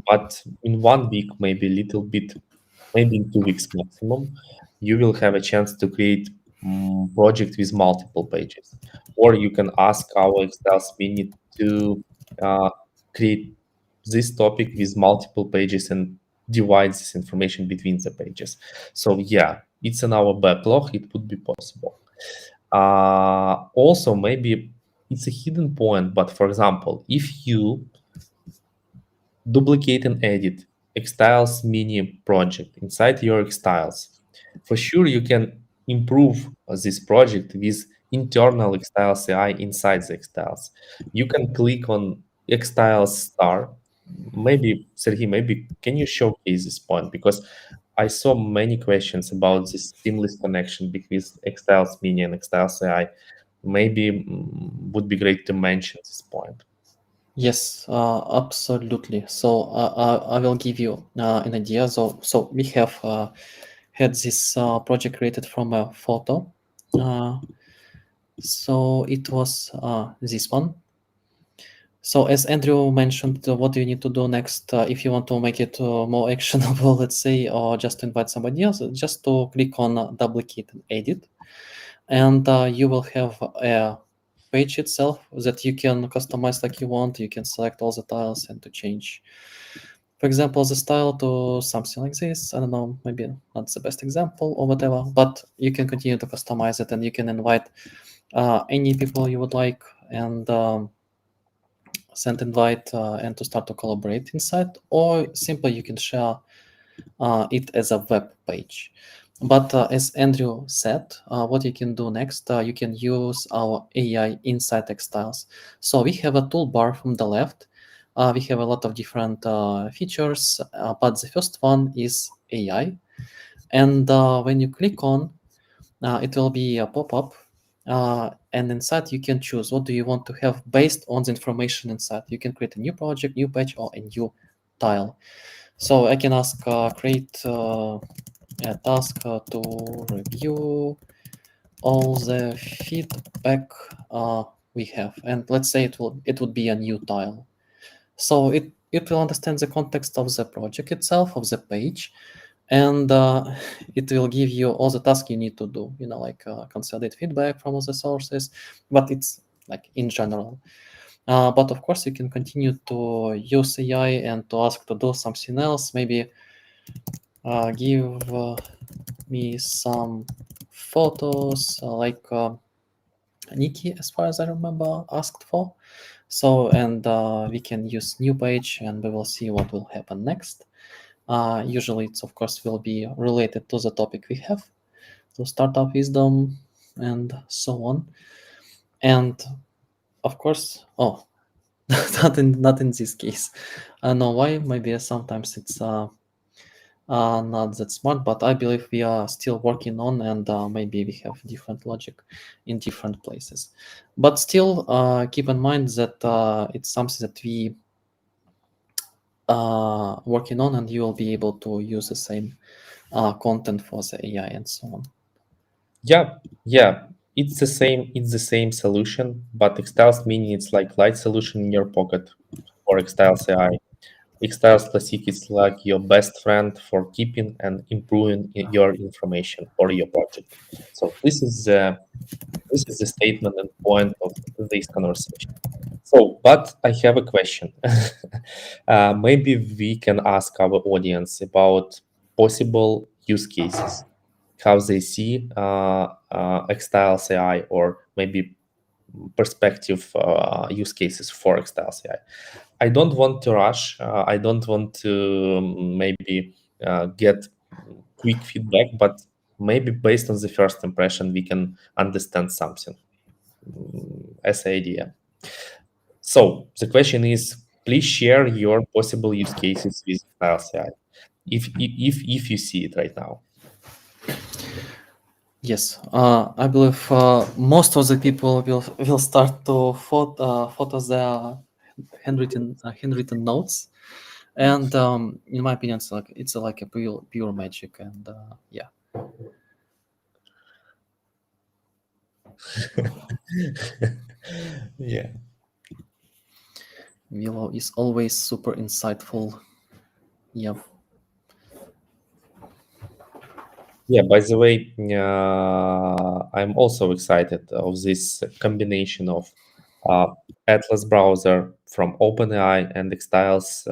but in 1 week maybe a little bit maybe in 2 weeks maximum, you will have a chance to create project with multiple pages. Or you can ask our Styles Mini to uh, create this topic with multiple pages and divide this information between the pages. So yeah, it's in our backlog. It would be possible. Also, maybe it's a hidden point, but for example, if you duplicate and edit xtiles mini project inside your xtiles, for sure you can improve this project with internal xtiles AI inside the xtiles. You can click on xtiles star. Maybe Sergey, maybe can you showcase this point, because I saw many questions about this seamless connection between xtiles mini and xtiles AI. Maybe would be great to mention this point. Yes, absolutely. So I will give you an idea. So we have had this project created from a photo. Uh, so it was this one. So as Andrew mentioned, what do you need to do next if you want to make it more actionable, let's say, or just to invite somebody else, just to click on duplicate and edit, and you will have a page itself that you can customize like you want. You can select all the tiles and to change, for example, the style to something like this. I don't know, maybe not the best example or whatever, but you can continue to customize it, and you can invite any people you would like, and send invite and to start to collaborate inside, or simply you can share it as a web page. But as Andrew said, what you can do next, you can use our AI inside xtiles. So we have a toolbar from the left. We have a lot of different features, but the first one is AI. And when you click on, it will be a pop-up, and inside you can choose what do you want to have based on the information inside. You can create a new project, new page, or a new tile. So I can ask create a task to review all the feedback we have, and let's say it would be a new tile. So it will understand the context of the project itself, of the page, and it will give you all the tasks you need to do, like consolidate feedback from other sources, but it's like in general. But of course, you can continue to use AI and to ask to do something else. Maybe give me some photos, like Nikki, as far as I remember, asked for. So, and we can use new page, and we will see what will happen next. Usually, it's of course will be related to the topic we have, to startup wisdom and so on. And of course, oh, not in this case. I don't know why. Maybe sometimes it's not that smart, but I believe we are still working on, and maybe we have different logic in different places. But still, keep in mind that it's something that we working on, and you will be able to use the same content for the AI and so on. Yeah, yeah, it's the same. It's the same solution, but Xtiles Mini it's like light solution in your pocket for Xtiles AI. Xtiles Classic is like your best friend for keeping and improving your information for your project. So this is the statement and point of this conversation. So, but I have a question. Maybe we can ask our audience about possible use cases, how they see xtiles AI, or maybe perspective use cases for xtiles AI. I don't want to rush. I don't want to maybe get quick feedback, but maybe based on the first impression, we can understand something as an idea. So the question is, please share your possible use cases with xtiles AI, if you see it right now. Yes, I believe most of the people will start to photo their handwritten notes, and in my opinion, it's like a pure magic, and yeah, Yeah. Willow is always super insightful. Yeah, Yeah, by the way, I'm also excited of this combination of uh, Atlas browser from OpenAI and xTiles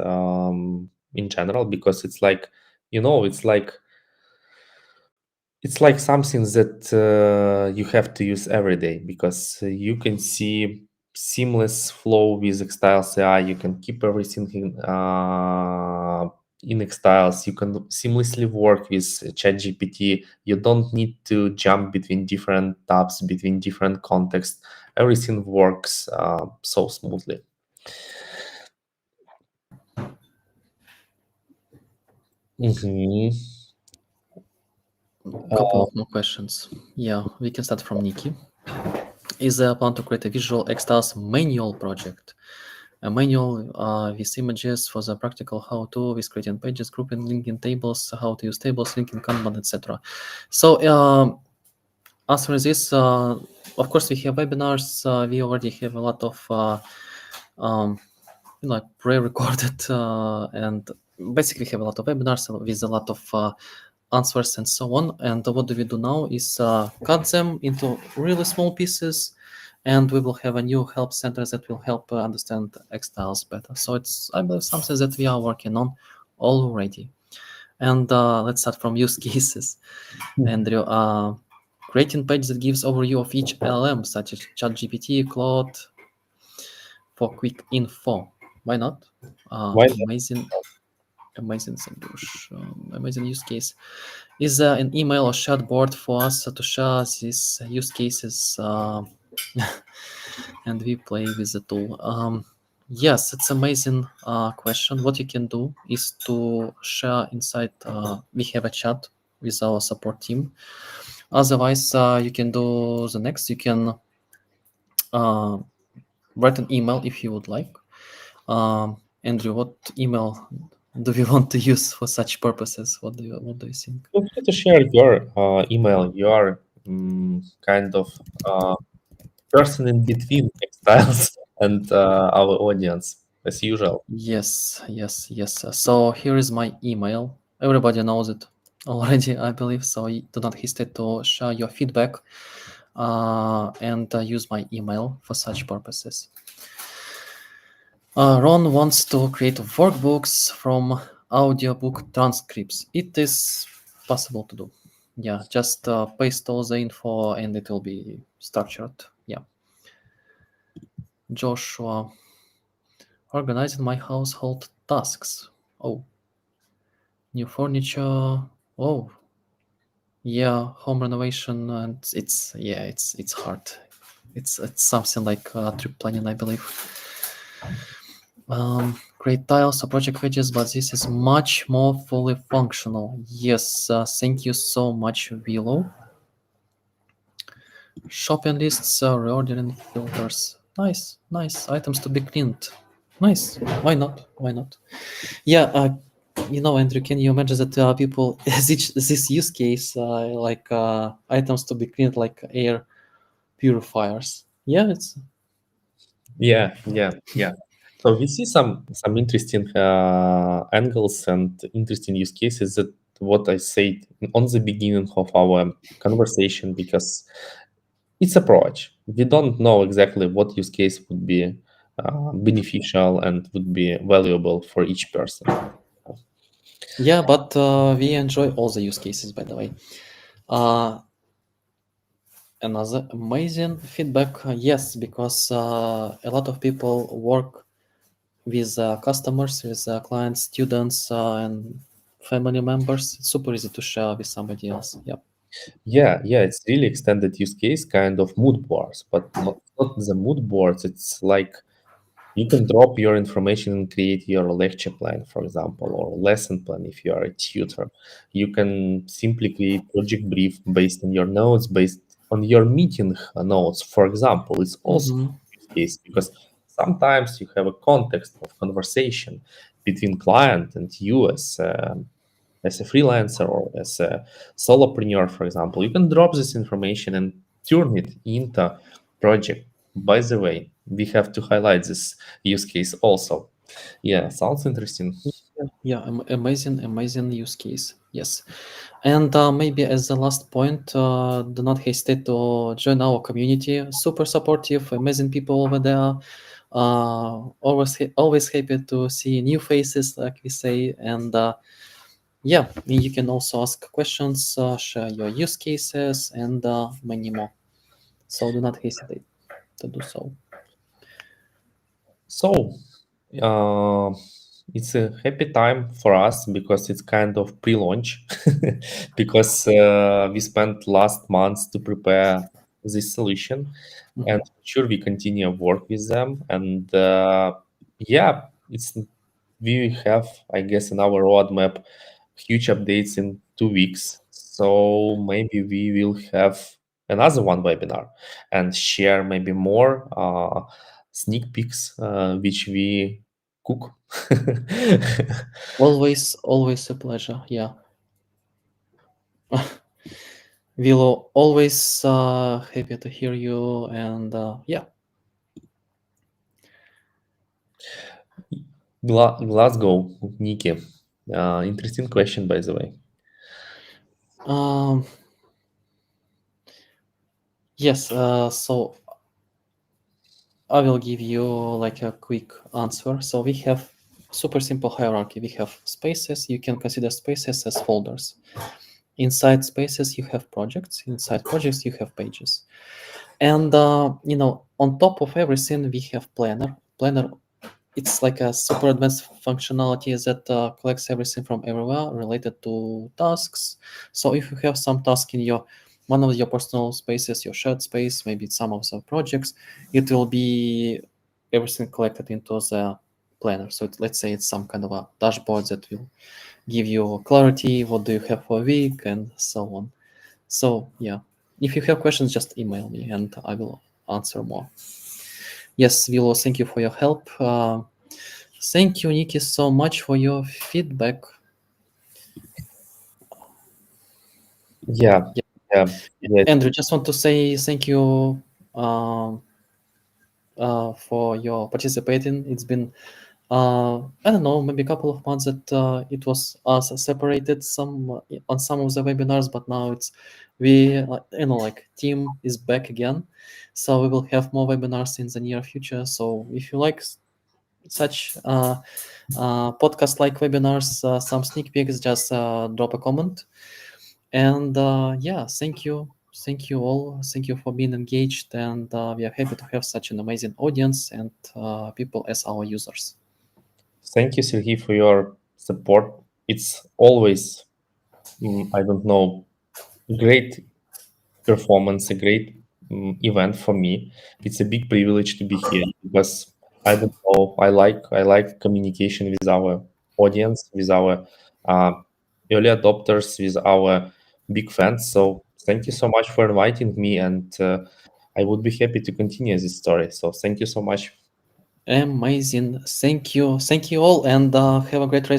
in general, because it's like, it's like something that you have to use every day, because you can see seamless flow with xTiles AI. You can keep everything in xTiles. You can seamlessly work with ChatGPT. You don't need to jump between different tabs, between different contexts. Everything works so smoothly. Mhm. Couple Uh, of more questions. Yeah, we can start from Nikki. Is there a plan to create a visual xStars manual project? A manual with images for the practical how-to with creating pages, grouping, linking tables, how to use tables, linking Kanban, etc. So answering this, of course, we have webinars. We already have a lot of um, pre-recorded and basically have a lot of webinars with a lot of answers and so on. And what do we do now is cut them into really small pieces, and we will have a new help center that will help understand xTiles better. So it's, I believe, something that we are working on already. And let's start from use cases. Andrew, creating page that gives overview of each LM, such as ChatGPT, Claude, for quick info. Why not? why not? Amazing Sandosh, amazing use case. Is an email or chat board for us to share these use cases and we play with the tool. Yes, it's amazing question. What you can do is to share inside, we have a chat with our support team. Otherwise, you can do the next. You can uh, write an email if you would like. Andrew, what email do we want to use for such purposes? What do you think? Feel free to share your email, your kind of person in between textiles and our audience, as usual. Yes, yes, yes. So here is my email. Everybody knows it already, I believe. So do not hesitate to share your feedback and use my email for such purposes. Ron wants to create workbooks from audiobook transcripts. It is possible to do. Yeah, just paste all the info and it will be structured. Yeah. Joshua, organizing my household tasks. Oh, new furniture. Oh, yeah, home renovation, and it's hard. It's something like trip planning, I believe. Create tiles or project pages, but this is much more fully functional. Yes, thank you so much, Willow. Shopping lists, reordering filters. Nice, nice. Items to be cleaned. Nice. Why not? Why not? Yeah, Andrew, can you imagine that people this use case like items to be cleaned like air purifiers? Yeah, it's Yeah, yeah, yeah. So we see some interesting angles and interesting use cases, that what I said on the beginning of our conversation, because it's approach. We don't know exactly what use case would be beneficial and would be valuable for each person. yeah, but we enjoy all the use cases, by the way. Uh, Another amazing feedback, yes, because a lot of people work with customers, with clients, students, and family members. It's super easy to share with somebody else. Yep. Yeah, yeah, it's really extended use case, kind of mood boards, but not the mood boards. It's like you can drop your information and create your lecture plan, for example, or lesson plan if you are a tutor. You can simply create project brief based on your notes, based on your meeting notes, for example. It's also Mm-hmm. a use case, because sometimes you have a context of conversation between client and you as a freelancer or as a solopreneur, for example. You can drop this information and turn it into project. By the way, we have to highlight this use case also. Yeah, sounds interesting. Yeah, amazing use case. Yes. And maybe as the last point, do not hesitate to join our community. Super supportive, amazing people over there. Always happy to see new faces, like we say. And yeah, you can also ask questions, share your use cases, and many more. So do not hesitate to do so. So, uh, it's a happy time for us because it's kind of pre-launch, because we spent last months to prepare this solution, and Mhm. sure we continue work with them. And yeah, it's we have, I guess, in our roadmap huge updates in 2 weeks. So maybe we will have another one webinar and share maybe more sneak peeks which we cook. Always a pleasure. Yeah, we'll always happy to hear you. And yeah, Glasgow, Nikki. Interesting question, by the way. um, yes. So I will give you like a quick answer. So we have super simple hierarchy. We have spaces. You can consider spaces as folders. Inside spaces, you have projects. Inside projects, you have pages. And on top of everything, we have planner. Planner, it's like a super advanced functionality that collects everything from everywhere related to tasks. So if you have some task in your one of your personal spaces, your shared space, maybe it's some of the projects, it will be everything collected into the planner. So let's say it's some kind of a dashboard that will give you clarity, what do you have for a week, and so on. So yeah, if you have questions, just email me and I will answer more. Yes, Vilo, thank you for your help. Thank you, Nikki, so much for your feedback. Yeah, Yeah. yeah, yeah. Andrew, just want to say thank you um, for your participating. It's been I don't know, maybe a couple of months that it was us separated some on some of the webinars, but now it's we like team is back again, so we will have more webinars in the near future. So if you like such podcast like webinars, some sneak peeks, just drop a comment. And yeah, thank you all, thank you for being engaged, and we are happy to have such an amazing audience and people as our users. Thank you, Sergey, for your support. It's always, I don't know, great performance, a great event for me. It's a big privilege to be here because I don't know. I like communication with our audience, with our uh, early adopters, with our big fans. So thank you so much for inviting me, and I would be happy to continue this story. So thank you so much. Amazing, thank you all, and have a great rest